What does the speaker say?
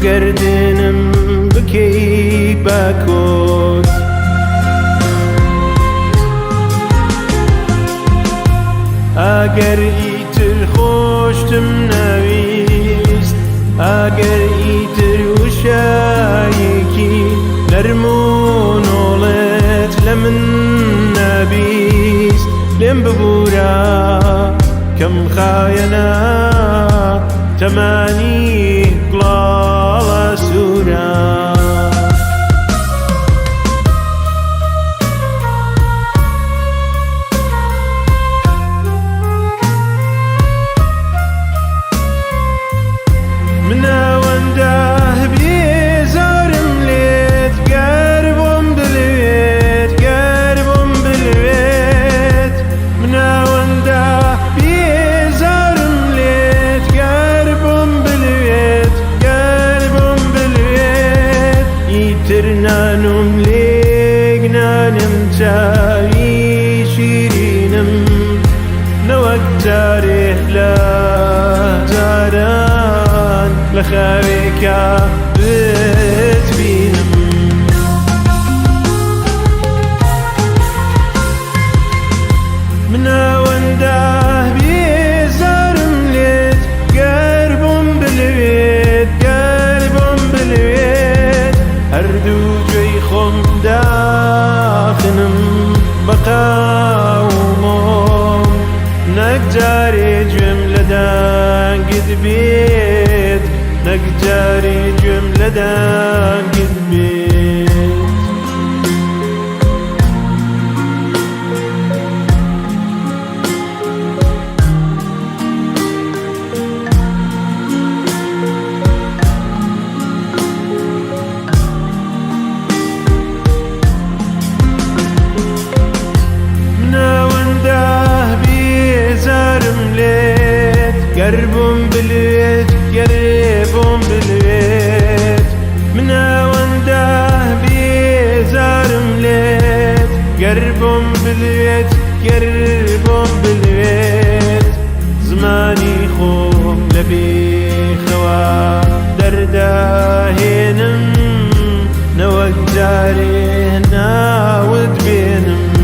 گردنم بکی باکوت اگر ایتر خوشتم نویست اگر ایتر وشایکی نرمون ولت لمن نبیست لم ببورا كم خاينا تماني قلال سورا منا وانده بيزارم ليت قربم بالبيت قربم بالبيت منا وانده بيزارم ليت قربم بالبيت قربم بالبيت يترنانم ليقنانم تاوي شيرينم نوك تاريخ لا زاران لخاويكا بتبينم منا وانده بيزارم ليت قربم بالبيت قربم بالبيت هردو جيخم داخنم بقاومم نقجاري جملة قد بيت نقجاري جملة قد بيت منا وانده بيزارم ليت قربم بالبيت قربم بالبيت منا وانده بيزارم ليت قربم بالبيت قربم بالبيت زماني خوم لبي خوا درداهنم نوك جاري ناود بينم